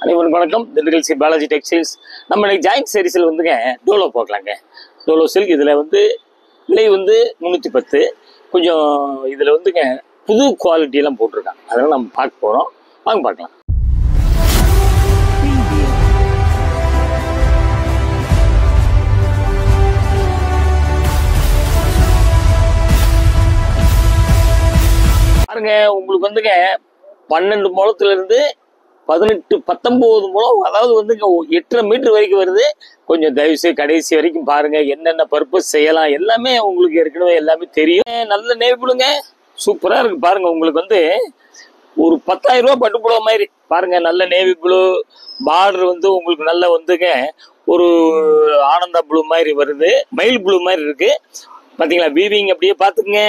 அனைவருக்கும் வணக்கம். Dindigul C Balaji textiles. நம்ம இன்னைக்கு ஜாயிண்ட் சீரிஸில் வந்துங்க டோலோ பார்க்கலாங்க. டோலோ சில்க் இதில் வந்து விலை வந்து 310. கொஞ்சம் இதில் வந்துங்க புது குவாலிட்டியெல்லாம் போட்டிருக்காங்க. அதனால் நம்ம பார்க்க போகிறோம். வாங்க பார்க்கலாம். பாருங்க, உங்களுக்கு வந்துங்க 12 முழத்திலிருந்து 18-19 முழம், அதாவது வந்து 8.5 மீட்டர் வரைக்கும் வருது. கொஞ்சம் தயவுசெய்து கடைசி வரைக்கும் பாருங்க. என்னென்ன பர்பஸ் செய்யலாம் எல்லாமே உங்களுக்கு ஏற்கனவே எல்லாமே தெரியும். நல்ல நேவி ப்ளூங்க, சூப்பரா இருக்கு பாருங்க. உங்களுக்கு வந்து ஒரு 10,000 ரூபாய் பட்டு புடவை மாதிரி பாருங்க. நல்ல நேவி ப்ளூ பார்டர் வந்து உங்களுக்கு நல்ல வந்துங்க ஒரு ஆனந்தா ப்ளூ மாதிரி வருது, மயில் ப்ளூ மாதிரி இருக்கு. பாத்தீங்களா வீவிங் அப்படியே பாத்துக்குங்க,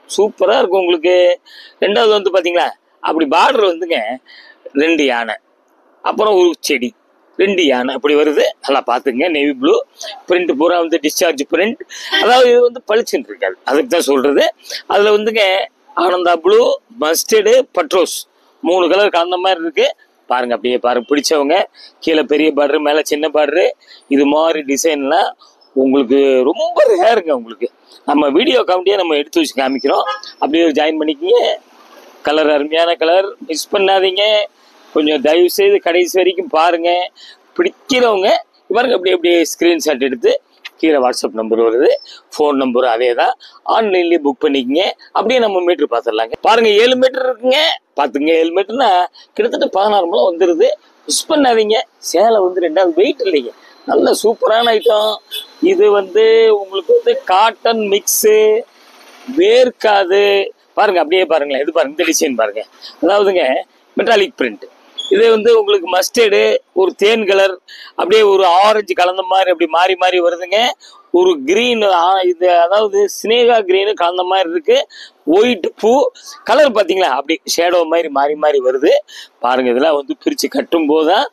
சூப்பரா இருக்கும் உங்களுக்கு. ரெண்டாவது வந்து பாத்தீங்களா அப்படி பார்டர் வந்துங்க 2 யானை, அப்புறம் ஒரு செடி, 2 யானை அப்படி வருது. நல்லா பார்த்துங்க. நேவி ப்ளூ பிரிண்ட் பூரா வந்து டிஸ்சார்ஜ் பிரிண்ட், அதாவது இது வந்து பளிச்சுன்னு இருக்காது, அதுக்கு தான் சொல்றது. அதில் வந்துங்க ஆனந்தா ப்ளூ, மஸ்டர்டு, பட்ரோஸ் 3 கலர் கலந்த மாதிரி இருக்கு பாருங்க. அப்படியே பாருங்க, பிடிச்சவங்க கீழே பெரிய பார்டரு, மேலே சின்ன பார்டரு, இது மாதிரி டிசைன்லாம் உங்களுக்கு ரொம்ப ரேருங்க. உங்களுக்கு நம்ம வீடியோ கவுண்டியே நம்ம எடுத்து வச்சு காமிக்கிறோம். அப்படியே ஜாயின் பண்ணிக்கிங்க. கலர் அருமையான கலர், மிஸ் பண்ணாதீங்க. கொஞ்சம் தயவு செய்து கடைசி வரைக்கும் பாருங்க. பிடிக்கிறவங்க பாருங்க, அப்படியே ஸ்கிரீன்ஷாட் எடுத்து கீழே வாட்ஸ்அப் நம்பர் வருது, ஃபோன் நம்பர் அதே தான், ஆன்லைன்லேயே புக் பண்ணிக்கங்க. அப்படியே நம்ம மீட்டர் பார்த்துடலாங்க. பாருங்க 7 மீட்டர் இருக்குங்க. பார்த்துங்க, 7 மீட்டர்னா கிட்டத்தட்ட 16 முழம் வந்துடுது. மிஸ் பண்ணாதீங்க. சேலை வந்து 2வது வெயிட் இல்லைங்க, நல்ல சூப்பரான ஐட்டம். இது வந்து உங்களுக்கு வந்து காட்டன் மிக்ஸு, வேர்க்காது பாருங்க. அப்படியே பாருங்களேன், இது பாருங்க, இந்த டிசைன் பாருங்க, அதாவதுங்க மெட்டாலிக் பிரிண்ட். இது வந்து உங்களுக்கு மஸ்டர்டு, ஒரு தேன் கலர், அப்படியே ஒரு ஆரஞ்சு கலந்த மாதிரி அப்படி மாறி மாறி வருதுங்க. ஒரு கிரீன், இது அதாவது ஸ்னேகா கிரீனு கலந்த மாதிரி இருக்கு. ஒயிட் பூ கலர் பார்த்தீங்களா, அப்படி ஷேடோ மாதிரி மாறி மாறி வருது பாருங்க. இதெல்லாம் வந்து பிரித்து கட்டும் போதுதான்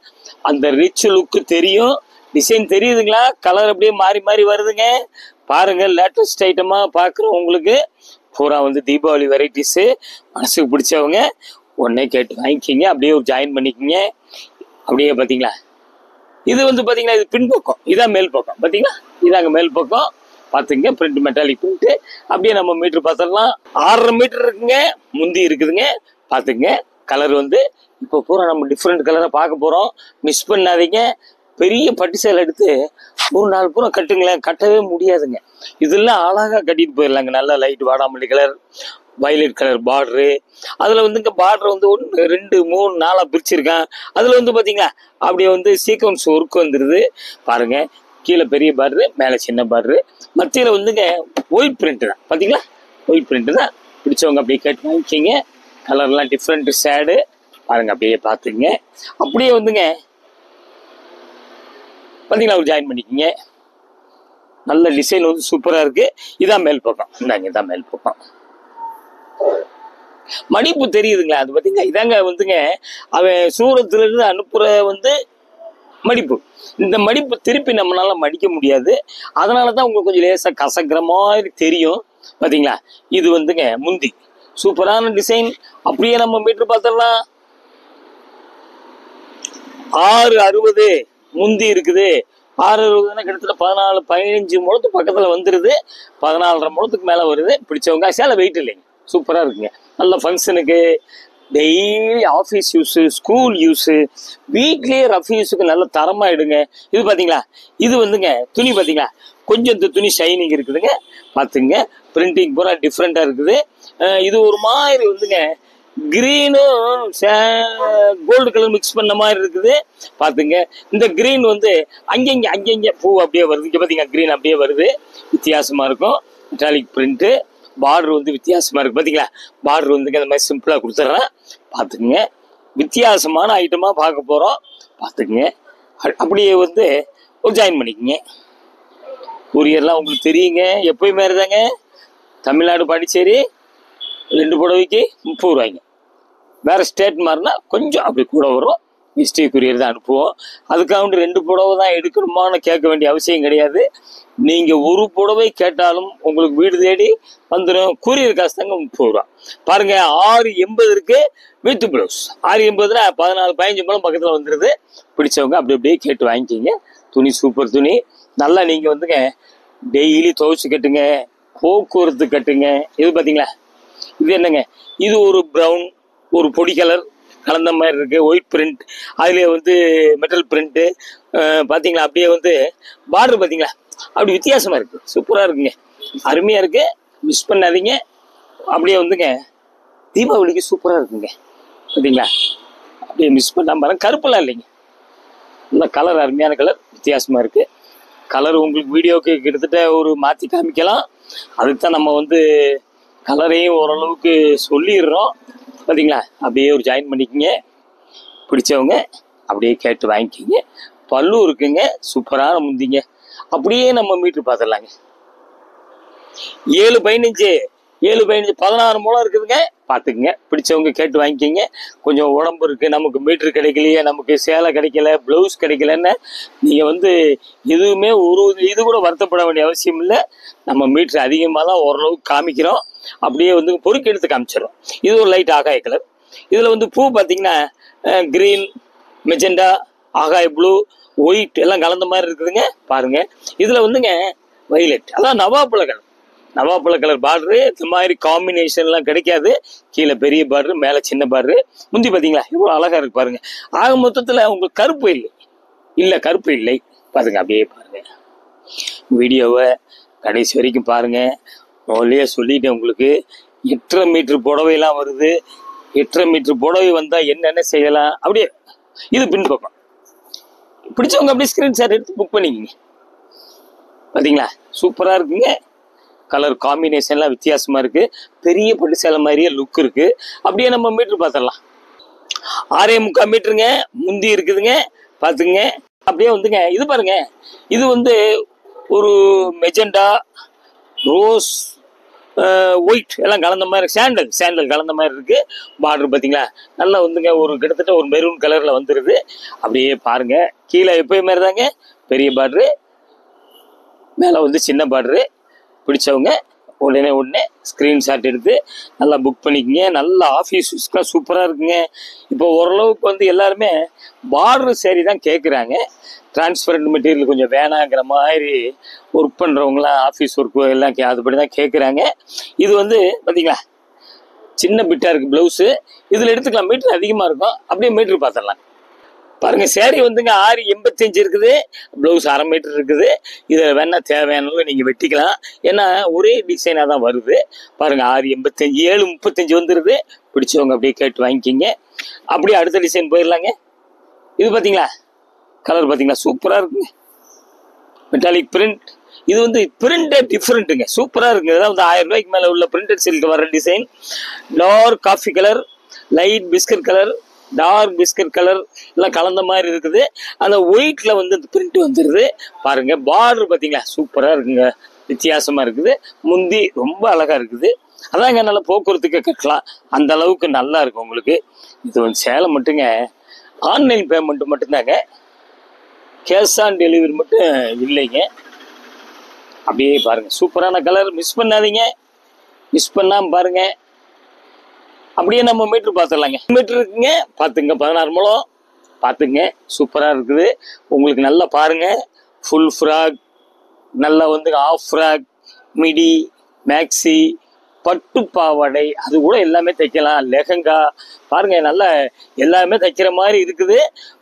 அந்த ரிச் லுக்கு தெரியும். டிசைன் தெரியுதுங்களா, கலர் அப்படியே மாறி மாறி வருதுங்க பாருங்க. லேட்டஸ்ட் ஐட்டமாக பார்க்குறோம். உங்களுக்கு பூரா வந்து தீபாவளி வெரைட்டிஸு. மனசுக்கு பிடிச்சவங்க உடனே கேட்டு வாங்கிக்கிங்க. அப்படியே ஒரு ஜாயின் பண்ணிக்கிங்க. அப்படியே பார்த்தீங்களா, இது வந்து பார்த்தீங்களா இது பின்பக்கம், இதான் மேல் பக்கம். பார்த்தீங்களா, இதாங்க மேல் பக்கம். பார்த்துங்க, பிரிண்ட் மெட்டாலிக் பிரிண்ட். அப்படியே நம்ம மீட்டர் பார்த்துடலாம். 6.5 மீட்டர் இருக்குங்க. முந்தி இருக்குதுங்க. பார்த்துங்க. கலர் வந்து இப்போ பூரா நம்ம டிஃப்ரெண்ட் கலராக பார்க்க போகிறோம். மிஸ் பண்ணாதீங்க. பெரிய பட்டு சேலை எடுத்து ஒரு 4 பூரா கட்டுங்களேன், கட்டவே முடியாதுங்க. இதெல்லாம் அழகாக கட்டிட்டு போயிடலாங்க. நல்லா லைட் வாடாமல்லி கலர், வயலட் கலர் பார்டரு. அதில் வந்துங்க பார்டர் வந்து 1, 2, 3, 4 பிரிச்சிருக்கேன். அதில் வந்து பார்த்தீங்களா அப்படியே வந்து சீக்வன்ஸ் ஒர்க் வந்துடுது பாருங்க. கீழே பெரிய பார்டரு, மேலே சின்ன பார்டரு, மத்தியில் வந்துங்க ஒயிட் பிரிண்ட் தான். பார்த்தீங்களா, ஒயிட் பிரிண்ட் தான். பிடிச்சவங்க அப்படியே கேட்டு வாங்கிக்கிங்க. கலர்லாம் டிஃப்ரெண்ட் ஷேடு பாருங்க. அப்படியே பார்த்துங்க. அப்படியே வந்துங்க பார்த்தீங்களா ஒரு ஜாயின் பண்ணிக்கிங்க. நல்ல டிசைன் வந்து சூப்பராக இருக்கு. இதான் மேல் பக்கம். இந்தாங்க, இதான் மேல் பக்கம். மடிப்பு தெரியுதுங்களா, அது பார்த்தீங்க. இதாங்க வந்துங்க அவன் சூரத்துல இருந்து அனுப்புற வந்து மடிப்பு. இந்த மடிப்பு திருப்பி நம்மளால மடிக்க முடியாது. அதனால தான் உங்களுக்கு கொஞ்சம் லேசாக கசக்கிற மாதிரி தெரியும். பார்த்தீங்களா, இது வந்துங்க முந்தி சூப்பரான டிசைன். அப்படியே நம்ம மீட்டர் பார்த்துடலாம். 6.60 முந்தி இருக்குது. 6.60 கிட்டத்தட்ட 14-15 முழத்து பக்கத்தில் வந்துடுது. 14.5 முழத்துக்கு மேலே வருது. பிடிச்சவங்க சேலை வெயிட் இல்லைங்க, சூப்பராக இருக்குங்க. நல்ல ஃபங்க்ஷனுக்கு, daily office use, school use, வீட்லேயே ரஃப் யூஸுக்கு நல்ல தரமாக எடுங்க. இது பார்த்தீங்களா, இது வந்துங்க துணி பார்த்தீங்களா, கொஞ்சம் இந்த துணி ஷைனிங் இருக்குதுங்க. பார்த்துங்க, பிரிண்டிங் பூரா டிஃப்ரெண்ட்டாக இருக்குது. இது ஒரு மாதிரி வந்துங்க கிரீனும் கோல்டு கலர் மிக்ஸ் பண்ண மாதிரி இருக்குது. பார்த்துங்க, இந்த கிரீன் வந்து அங்கங்கே பூ அப்படியே வருது. இங்கே பார்த்தீங்கன்னா கிரீன் அப்படியே வருது, வித்தியாசமாக இருக்கும். மெட்டாலிக் பிரிண்ட்டு, பார்டர் வந்து வித்தியாசமாக இருக்குது. பார்த்தீங்களா, பார்டர் வந்துங்க இந்த மாதிரி சிம்பிளாக கொடுத்துட்றேன். பார்த்துக்குங்க, வித்தியாசமான ஐட்டமாக பார்க்க போகிறோம். பார்த்துக்குங்க. அப்படியே வந்து ஒரு ஜாயின் பண்ணிக்கோங்க. கொரியர்லாம் உங்களுக்கு தெரியுங்க, எப்போயுமே இருந்தாங்க. தமிழ்நாடு பாண்டிச்சேரி 2 புடவைக்கு 30 ரூபாய்ங்க. வேறு ஸ்டேட் மாதிரினா கொஞ்சம் அப்படி கூட வரும். ஹிஸ்ட்ரி கொரியர் தான் அனுப்புவோம். அதுக்காக 2 புடவை தான் எடுக்கணுமான்னு கேட்க வேண்டிய அவசியம் கிடையாது. நீங்கள் ஒரு புடவை கேட்டாலும் உங்களுக்கு வீடு தேடி வந்துடும். கூரியர் காசு தாங்க 30 ரூபா. பாருங்க 680 இருக்கு வித் ப்ளவுஸ். 680னா 14-15 முழம் பக்கத்தில் வந்துடுது. பிடிச்சவங்க அப்படி அப்படியே கேட்டு வாங்கிக்கிங்க. துணி சூப்பர் துணி. நல்லா நீங்கள் வந்துங்க டெய்லி துவைச்சு கட்டுங்க, போக்குவரத்து கட்டுங்க. இது பார்த்தீங்களா, இது என்னங்க, இது ஒரு ப்ரௌன் ஒரு பொடி கலர் கலந்த மாதிரி இருக்குது. ஒயிட் பிரிண்ட், அதில் மெட்டல் பிரிண்ட்டு பார்த்தீங்களா. அப்படியே பார்டர் பார்த்தீங்களா, அப்படி வித்தியாசமாக இருக்குது. சூப்பராக இருக்குங்க, அருமையாக இருக்குது. மிஸ் பண்ணாதீங்க. அப்படியே தீபாவளிக்கு சூப்பராக இருக்குங்க. பார்த்தீங்களா, அப்படியே மிஸ் பண்ணாமல் பாருங்க. கருப்பெல்லாம் இல்லைங்க, இந்த கலர் அருமையான கலர், வித்தியாசமாக இருக்குது. கலர் உங்களுக்கு வீடியோவுக்கு கிட்டத்தட்ட ஒரு மாற்றி காமிக்கலாம். அதுக்கு தான் நம்ம கலரையும் ஓரளவுக்கு சொல்லிடுறோம். பார்த்தீங்களா, அப்படியே ஒரு ஜாயின் பண்ணிக்கிங்க. பிடிச்சவங்க அப்படியே கேட்டு வாங்கிக்கிங்க. பல்லு இருக்குங்க, சூப்பரான முந்திங்க. அப்படியே நம்ம மீட்ரு பார்த்துடலாங்க. 7-15 16 முழம் இருக்குதுங்க. பார்த்துக்குங்க. பிடிச்சவங்க கேட்டு வாங்கிக்கிங்க. கொஞ்சம் உடம்பு இருக்குது, நமக்கு மீட்ரு கிடைக்கலையே, நமக்கு சேலை கிடைக்கல, ப்ளவுஸ் கிடைக்கலன்னு நீங்கள் எதுவுமே ஒரு இது கூட வருத்தப்பட வேண்டிய அவசியம் இல்லை. நம்ம மீட்ரு அதிகமாக தான் ஓரளவுக்கு காமிக்கிறோம். அப்படியே பொறுக்கி எடுத்து காமிச்சிடும். இது ஒரு லைட் ஆகாய கலர். இதில் பூ பார்த்தீங்கன்னா கிரீன், மெஜெண்டா, ஆகாய ப்ளூ, ஒயிட் எல்லாம் கலந்த மாதிரி இருக்குதுங்க. பாருங்கள், இதில் வைலட், அதான் நவாப்பழ கலர். நவாப்பழ கலர் பார்டரு. இந்த மாதிரி காம்பினேஷன்லாம் கிடைக்காது. கீழே பெரிய பார்டரு, மேலே சின்ன பார்டரு. முந்தி பார்த்தீங்களா எவ்வளோ அழகாக இருக்கு பாருங்கள். ஆக மொத்தத்தில் உங்களுக்கு கருப்பு இல்லை கருப்பு இல்லை. பாருங்க, அப்படியே பாருங்கள். வீடியோவை கடைசி வரைக்கும் பாருங்கள். முதல்லையே சொல்லிட்டேன் உங்களுக்கு. 8.5 மீட்டர் புடவையெல்லாம் வருது. 8.5 மீட்டர் புடவை வந்தால் என்னென்ன செய்யலாம். அப்படியே இது பின்பக்கம். பிடிச்சவங்க அப்படியே ஸ்க்ரீன்ஷாட் எடுத்து புக் பண்ணிக்கிங்க. பார்த்தீங்களா, சூப்பராக இருக்குங்க. கலர் காம்பினேஷன்லாம் வித்தியாசமாக இருக்குது. பெரிய பட்டு சேலை மாதிரியே லுக் இருக்குது. அப்படியே நம்ம மீட்ரு பார்த்துடலாம். 6.25 மீட்டருங்க முந்தி இருக்குதுங்க. பார்த்துங்க. அப்படியே இது பாருங்க. இது ஒரு மெஜெண்டா, ரோஸ், ஒயிட் எல்லாம் கலந்த மாதிரி, சாண்டல் கலந்த மாதிரி இருக்குது. பார்டர் பார்த்தீங்களா, நல்லா ஒரு கிட்டத்தட்ட ஒரு மெரூன் கலரில் வந்துடுது. அப்படியே பாருங்கள். கீழே எப்போயும் மாதிரி தாங்க பெரிய பார்டரு, மேலே சின்ன பார்டரு. பிடிச்சவங்க உடனே ஸ்க்ரீன்ஷாட் எடுத்து நல்லா புக் பண்ணிக்கங்க. நல்லா ஆஃபீஸ் யூஸ்க்காக சூப்பராக இருக்குங்க. இப்போ ஓரளவுக்கு எல்லாருமே பார்டர் சேரீ தான் கேட்குறாங்க. டிரான்ஸ்பரண்ட் மெட்டீரியல் கொஞ்சம் வேணாங்கிற மாதிரி ஒர்க் பண்ணுறவங்களாம் ஆஃபீஸ் ஒர்க்கு எல்லாம் அதுபடி தான் கேட்குறாங்க. இது பார்த்தீங்களா சின்ன பிட்டாக இருக்குது ப்ளவுஸு. இதில் எடுத்துக்கலாம். மீட்ரு அதிகமாக இருக்கும். அப்படியே மீட்ரு பார்த்துடலாம். பாருங்க, சேரீ 6.85 இருக்குது. ப்ளவுஸ் 1/2 மீட்டர் இருக்குது. இதில் வேணால் தேவையானவங்க நீங்கள் வெட்டிக்கலாம். ஏன்னா ஒரே டிசைனாக தான் வருது. பாருங்கள், 6.85 7.35 வந்துடுது. பிடிச்சவங்க அப்படியே கேட்டு வாங்கிக்கிங்க. அப்படியே அடுத்த டிசைன் போயிடலாங்க. இது பார்த்தீங்களா, கலர் பார்த்தீங்களா, சூப்பராக இருக்குங்க. Metallic print. இது பிரிண்டே டிஃப்ரெண்ட்டுங்க, சூப்பராக இருக்குங்க. இதெல்லாம் 1000 ரூபாய்க்கு மேலே உள்ள பிரிண்டட் சில்க் வர design. Dark coffee colour, light biscuit colour, dark biscuit colour எல்லாம் கலந்த மாதிரி இருக்குது. அந்த ஒயிட்ல பிரிண்ட் வந்துடுது. பாருங்க, பார்டர் பார்த்தீங்களா, சூப்பராக இருக்குங்க, வித்தியாசமா இருக்குது. முந்தி ரொம்ப அழகா இருக்குது. அதாங்க நல்லா போக்குவரத்துக்கு கட்டலாம். அந்த அளவுக்கு நல்லா இருக்கும் உங்களுக்கு. இது சேலை மட்டுங்க ஆன்லைன் பேமெண்ட் மட்டும்தாங்க, கேஷ் ஆன் டெலிவரி மட்டும் இல்லைங்க. அப்படியே பாருங்க, சூப்பரான கலர். மிஸ் பண்ணாதீங்க, மிஸ் பண்ணாம பாருங்க. அப்படியே நம்ம மீட்ரு பார்த்துடலாங்க. மீட்ரு இருக்குங்க, பார்த்துங்க. 16 முழம் பார்த்துங்க, சூப்பராக இருக்குது. உங்களுக்கு நல்லா பாருங்க. ஃபுல் ஃப்ராக், நல்லா ஆஃப் ஃப்ராக், மிடி, மேக்ஸி, பட்டு பாவாடை, அது கூட எல்லாமே தைக்கலாம். லெஹங்கா பாருங்க, நல்லா எல்லாமே தைக்கிற மாதிரி இருக்குது.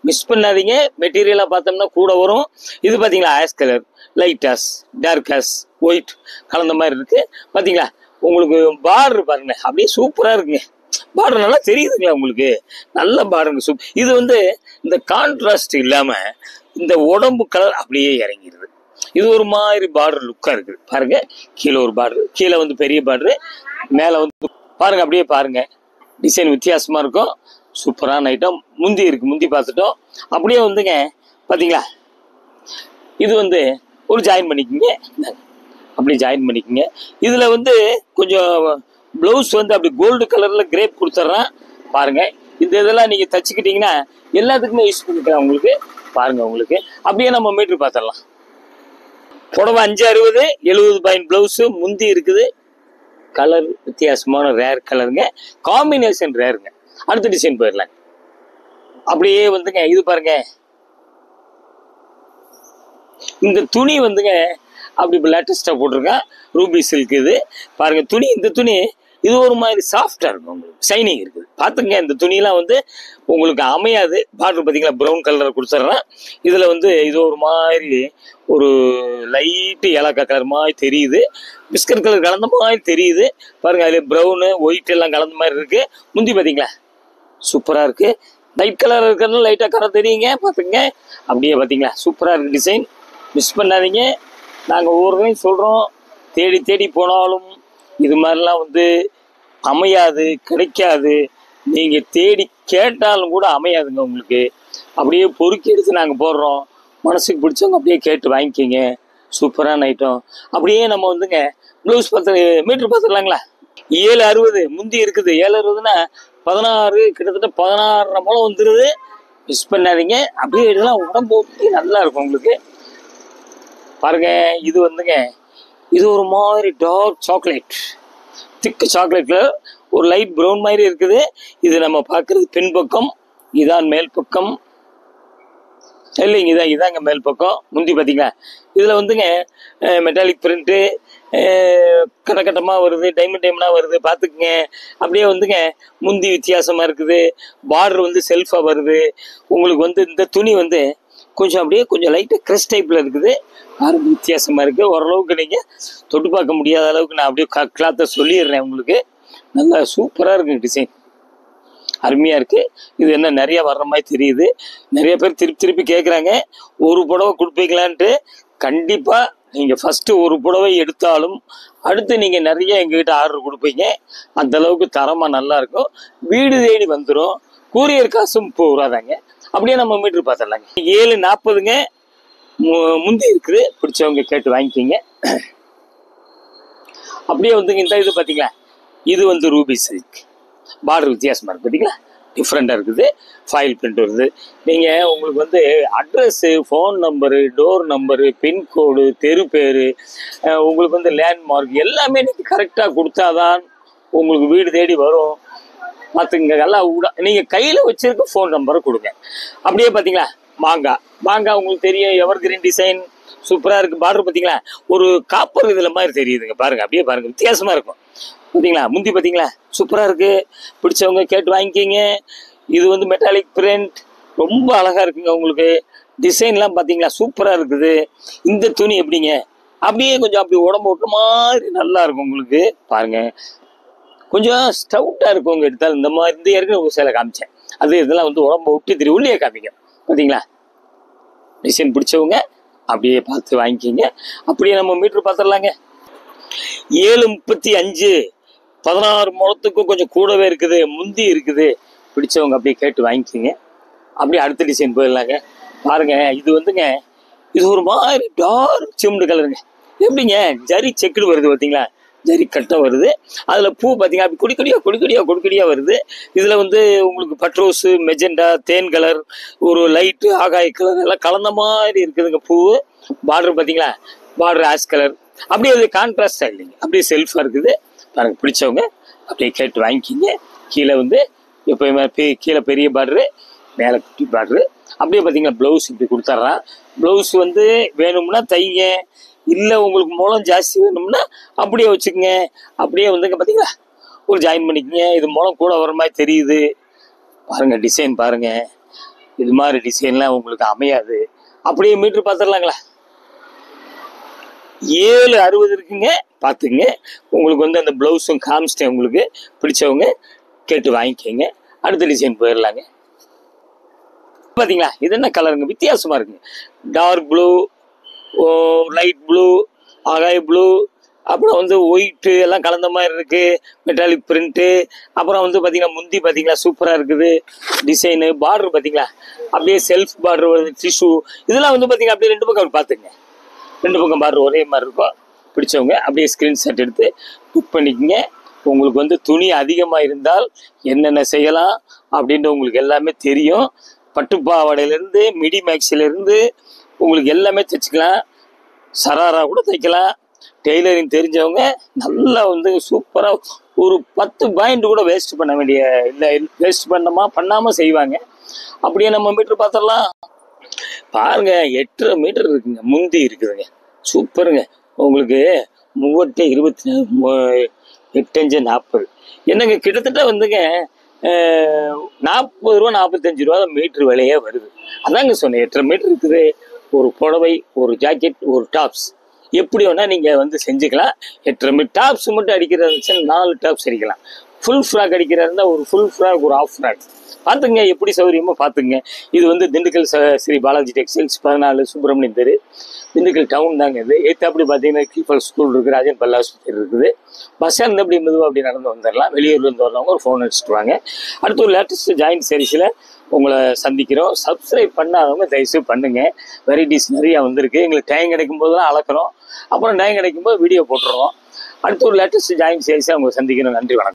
மிஸ் பண்ணாதீங்க. மெட்டீரியலாக பார்த்தோம்னா கூட வரும். இது பார்த்தீங்களா, ash colour, light ash, dark ash, white கலந்த மாதிரி இருக்கு. பார்த்தீங்களா, உங்களுக்கு பார்டர் பாருங்க, அப்படியே சூப்பராக இருக்குங்க. பார்டர் நல்லா தெரியுதுங்களா உங்களுக்கு, நல்ல பார்டருங்க. இது இந்த கான்ட்ராஸ்ட் இல்லாம இந்த உடம்பு கலர் அப்படியே இறங்கிடுது. இது ஒரு மாதிரி பார்டர் லுக்கா இருக்குது. பாருங்க, கீழே ஒரு பார்டர், கீழே பெரிய பார்டரு, மேல பாருங்க. அப்படியே பாருங்க, டிசைன் வித்தியாசமா இருக்கும். சூப்பரான ஐட்டம். முந்தி இருக்கு, முந்தி பார்த்துட்டோம். அப்படியே பாத்தீங்களா, இது ஒரு ஜாயின் பண்ணிக்கோங்க. அப்படியே ஜாயின் பண்ணிக்கோங்க. இதுல கொஞ்சம் ப்ளவுஸ் அப்படி கோல்டு கலர்ல கிரேப் கொடுத்துட்றேன். பாருங்க, இந்த இதெல்லாம் நீங்கள் தச்சுக்கிட்டிங்கன்னா எல்லாத்துக்குமே யூஸ் பண்ணிக்கலாம் உங்களுக்கு. பாருங்கள் உங்களுக்கு அப்படியே நம்ம மீட்ரு பார்த்துடலாம். புடவை 560, 70 பாயிண்ட் ப்ளவுஸு, முந்தி இருக்குது. கலர் வித்தியாசமான ரேர் கலருங்க, காம்பினேஷன் ரேருங்க. அடுத்த டிசைன் போயிடலாம். அப்படியே வந்துங்க இது பாருங்க, இந்த துணி வந்துங்க அப்படி இப்போ லேட்டஸ்டாக போட்டிருக்கேன். ரூபி சில்க் இது பாருங்க. துணி இந்த துணி இது ஒரு மாதிரி சாஃப்டாக இருக்கும், உங்களுக்கு ஷைனிங் இருக்குது. பார்த்துங்க இந்த துணியெலாம் வந்து உங்களுக்கு அமையாது. பார்டர் பார்த்தீங்களா ப்ரௌன் கலரை கொடுத்துட்றேன். இதில் வந்து இது ஒரு மாதிரி ஒரு லைட்டு ஏலக்காய் கலர் மாதிரி தெரியுது, பிஸ்கட் கலர் கலந்த மாதிரி தெரியுது பாருங்க. அதில் ப்ரௌனு ஒயிட் எல்லாம் கலந்த மாதிரி இருக்குது. முந்தி பார்த்தீங்களா சூப்பராக இருக்குது. லைட் கலர் இருக்கிறதுனால லைட்டாக கலர் தெரியுங்க. பார்த்துங்க அப்படியே பார்த்தீங்களா சூப்பராக இருக்குது டிசைன். மிஸ் பண்ணாதீங்க. நாங்கள் ஒவ்வொருத்தையும் சொல்கிறோம், தேடி தேடி போனாலும் இது மாதிரிலாம் வந்து அமையாது, கிடைக்காது. நீங்கள் தேடி கேட்டாலும் கூட அமையாதுங்க உங்களுக்கு. அப்படியே பொறுக்கி எடுத்து நாங்கள் போடுறோம். மனசுக்கு பிடிச்சவங்க அப்படியே கேட்டு வாங்கிக்கிங்க. சூப்பரான ஐட்டம். அப்படியே நம்ம வந்துங்க ப்ளவுஸ் மீட்ரு பார்த்துடலாங்களா. 760 முந்தி இருக்குது. 760னா 16, கிட்டத்தட்ட 16.5 முழம் வந்துடுது. மிஸ் பண்ணாதீங்க. அப்படியே இதெல்லாம் உடம்பு ஒட்டி நல்லா இருக்கும் உங்களுக்கு. பாருங்க இது வந்துங்க இது ஒரு மாதிரி டார்க் சாக்லேட், திக்கு சாக்லேட்ல ஒரு லைட் ப்ரௌன் மாதிரி இருக்குது. இது நம்ம பார்க்கறது பின்பக்கம், இதான் மேல் பக்கம். இல்லைங்க இதாங்க மேல் பக்கம். முந்தி பார்த்தீங்களா இதில் வந்துங்க மெட்டாலிக் பிரிண்ட்டு கட்டமாக வருது, டைமண்டாக வருது. பார்த்துக்குங்க. அப்படியே வந்துங்க முந்தி வித்தியாசமாக இருக்குது. பார்டர் வந்து செல்ஃபாக வருது. உங்களுக்கு வந்து இந்த துணி வந்து கொஞ்சம் அப்படியே கொஞ்சம் லைட்டாக க்ரெஷ் டைப்பில் இருக்குது. பாருங்க வித்தியாசமாக இருக்குது. ஓரளவுக்கு நீங்கள் தொட்டு பார்க்க முடியாத அளவுக்கு நான் அப்படியே கிளாத்தை சொல்லிடுறேன் உங்களுக்கு. நல்லா சூப்பராக இருக்குங்க டிசைன், அருமையாக இருக்குது. இது என்ன நிறையா வர்ற மாதிரி தெரியுது. நிறைய பேர் திருப்பி கேட்குறாங்க ஒரு புடவை கொடுப்பீங்களான்ட்டு. கண்டிப்பாக நீங்கள் ஃபஸ்ட்டு ஒரு புடவை எடுத்தாலும் அடுத்து நீங்கள் நிறைய எங்ககிட்ட ஆர்டர் கொடுப்பீங்க. அந்தளவுக்கு தரமாக நல்லாயிருக்கும். வீடு தேடி வந்துடும். கூரியர் காசும் 30 ரூபா தாங்க. அப்படியே நம்ம மீட்ரு பார்த்துடலாங்க. 740ங்க முந்தி இருக்குது. பிடிச்சவங்க கேட்டு வாங்கிக்கிங்க. அப்படியே வந்துங்க இந்த இது பார்த்தீங்களா இது வந்து ரூபி சில்க். பார்டர் வித்தியாசமாக இருக்குது பார்த்தீங்களா, டிஃப்ரெண்ட்டாக இருக்குது. ஃபைல் பிரிண்ட் வருது. நீங்கள் உங்களுக்கு வந்து address, phone number, door number, pincode, தெரு பேர், உங்களுக்கு வந்து லேண்ட்மார்க் எல்லாமே நீங்கள் கரெக்டாக கொடுத்தாதான் உங்களுக்கு வீடு தேடி வரும். பார்த்துங்க நல்லா நீங்கள் கையில் வச்சுருக்க ஃபோன் நம்பரை கொடுங்க. அப்படியே பார்த்தீங்களா மாங்காய் உங்களுக்கு தெரியும், எவர் கிரீன் டிசைன் சூப்பராக இருக்குது. பார்டர் பார்த்தீங்களா ஒரு காப்பர் இதில் மாதிரி தெரியுதுங்க. பாருங்கள் அப்படியே பாருங்கள் வித்தியாசமாக இருக்கும் பார்த்தீங்களா. முந்தி பார்த்தீங்களா சூப்பராக இருக்குது. பிடிச்சவங்க கேட்டு வாங்கிக்கிங்க. இது வந்து மெட்டாலிக் பிரிண்ட் ரொம்ப அழகாக இருக்குங்க. உங்களுக்கு டிசைன்லாம் பார்த்தீங்களா சூப்பராக இருக்குது. இந்த துணி எப்படிங்க அப்படியே கொஞ்சம் அப்படி உடம்பு ஓட்டுற மாதிரி நல்லா இருக்கும் உங்களுக்கு. பாருங்கள் கொஞ்சம் ஸ்டவுட்டாக இருக்கும் உங்கள் எடுத்தால். இந்த மாதிரி இந்த ஏற்கனவே ஒரு சேலை காமிச்சேன், அது இதெல்லாம் வந்து உடம்பு ஒட்டி திரு உள்ளே காமிக்கும் பார்த்தீங்களா. டிசைன் பிடிச்சவங்க அப்படியே பார்த்து வாங்கிக்கிங்க. அப்படியே நம்ம மீட்ரு பார்த்துடலாங்க. 735 16 முழத்துக்கும் கொஞ்சம் கூடவே இருக்குது. முந்தி இருக்குது. பிடிச்சவங்க அப்படியே கேட்டு வாங்கிக்கிங்க. அப்படியே அடுத்த டிசைன் போயிடலாங்க. பாருங்க இது வந்துங்க இது ஒரு மாதிரி டார்க் சிமெண்ட் கலருங்க. எப்படிங்க ஜரி செக்குடு வருது பார்த்தீங்களா, ஜரி கட்டை வருது. அதில் பூ பார்த்தீங்கன்னா அப்படி கொடிக்கொடியாக வருது. இதில் வந்து உங்களுக்கு பட்ரோஸு, மெஜெண்டா, தேன் கலர், ஒரு லைட்டு ஆகாய கலர் எல்லாம் கலந்த மாதிரி இருக்குதுங்க பூ. பார்டர் பார்த்தீங்களா பார்டர் ஆஷ் கலர். அப்படியே அது கான்ட்ராஸ்டாக இல்லைங்க, அப்படியே செல்ஃபாக இருக்குது. பாருங்க பிடிச்சவங்க அப்படியே கேட்டு வாங்கிக்கிங்க. கீழே வந்து எப்போயுமே கீழே பெரிய பார்டரு, மேலே குட்டி பார்டரு. அப்படியே பார்த்தீங்கன்னா ப்ளவுஸ் இப்படி கொடுத்துட்றான். ப்ளவுஸ் வந்து வேணும்னா தைங்க, இல்லை உங்களுக்கு முளம் ஜாஸ்தி வேணும்னா அப்படியே வச்சுக்கோங்க. அப்படியே வந்துங்க பார்த்தீங்களா ஒரு ஜாயின் பண்ணிக்கோங்க. இது முளம் கூட வர மாதிரி தெரியுது. பாருங்கள் டிசைன் பாருங்கள். இது மாதிரி டிசைன்லாம் உங்களுக்கு அமையாது. அப்படியே மீட்ரு பார்த்துடலாங்களா. 760 இருக்குங்க. பார்த்துங்க. உங்களுக்கு வந்து அந்த ப்ளவுஸும் காமிச்சிட்டேன். உங்களுக்கு பிடிச்சவங்க கேட்டு வாங்கிக்கோங்க. அடுத்த டிசைன் போயிடலாங்க. பார்த்தீங்களா இது என்ன கலருங்க வித்தியாசமாக இருக்குங்க. டார்க் ப்ளூ, லைட் ப்ளூ, ஆகாய ப்ளூ, அப்புறம் வந்து ஒயிட்டு எல்லாம் கலந்த மாதிரி இருக்குது. Metallic print. அப்புறம் வந்து பார்த்தீங்கன்னா முந்தி பார்த்தீங்களா சூப்பராக இருக்குது. டிசைனு பார்டர் பார்த்தீங்களா அப்படியே செல்ஃப் பார்டர் வருது. டிஷ்யூ இதெல்லாம் வந்து பார்த்தீங்கன்னா அப்படியே 2 பக்கம் பார்த்துங்க. 2 பக்கம் பார்டர் ஒரே மாதிரி இருக்கும். பிடிச்சவங்க அப்படியே ஸ்க்ரீன்ஷாட் எடுத்து புக் பண்ணிக்கோங்க. உங்களுக்கு வந்து துணி அதிகமாக இருந்தால் என்னென்ன செய்யலாம் அப்படின்ட்டு உங்களுக்கு எல்லாமே தெரியும். பட்டுப்பாவாடையிலேருந்து மிடி மேக்ஸிலேருந்து உங்களுக்கு எல்லாமே தைச்சிக்கலாம். சராரா கூட தைக்கலாம். டெய்லரிங் தெரிஞ்சவங்க நல்லா வந்து சூப்பராக ஒரு 10 பாயிண்ட் கூட வேஸ்ட் பண்ண வேண்டிய இல்லை, வேஸ்ட் பண்ணாமல் செய்வாங்க. அப்படியே நம்ம மீட்டர் பார்த்துடலாம். பாருங்க 8.5 மீட்டர் இருக்குங்க, முந்தி இருக்குதுங்க, சூப்பருங்க. உங்களுக்கு 38 என்னங்க கிட்டத்தட்ட வந்துங்க 40 ரூபா 45 ரூபா மீட்டர் விலையே வருது. அதாங்க சொன்னேன், 8.5 மீட்டர் இருக்குது. ஒரு புடவை, ஒரு ஜாக்கெட், ஒரு டாப்ஸ் எப்படி வேணா நீங்க வந்து செஞ்சுக்கலாம். 8.5 மீட்டர் டாப்ஸ் மட்டும் அடிக்கிறது 4 டாப்ஸ் அடிக்கலாம். ஃபுல் ஃப்ராக் அடிக்கிறதா இருந்தால் ஒரு ஃபுல் ஃப்ராக், ஒரு ஆஃப் ஃப்ராக் பார்த்துங்க, எப்படி சௌகரியமோ பார்த்துங்க. இது வந்து திண்டுக்கல் ஸ்ரீ பாலாஜி டெக்ஸ்டைல்ஸ் 14 சுப்பிரமணியம் தெரு, திண்டுக்கல் டவுன் தாங்க. இது ஏற்றாப்படி பார்த்தீங்கன்னா கீஃபல் ஸ்கூல் இருக்குது, ராஜன் பல்லா ஆஸ்பத்திரி இருக்குது. பஸ் ஸ்டாண்ட் அப்படி மெதுவாக அப்படி நடந்து வந்துடலாம். வெளியூர்லேருந்து வரவங்க ஒரு ஃபோன் அடிச்சுட்டு வாங்க. அடுத்து ஒரு லேட்டஸ்ட் ஜாயின்ட் சீரிஸில் உங்களை சந்திக்கிறோம். சப்ஸ்கிரைப் பண்ணாதவங்க தயவுசெய்து பண்ணுங்க. வெரைட்டிஸ் நிறையா வந்திருக்கு. எங்களுக்கு டைம் கிடைக்கும் போது தான் அளக்குறோம், அப்புறம் டைம் கிடைக்கும் போது வீடியோ போட்டுருவோம். அடுத்து ஒரு லேட்டஸ்ட் ஜாயின்ட் சீரிஸை உங்களை சந்திக்கிறோம். நன்றி, வணக்கம்.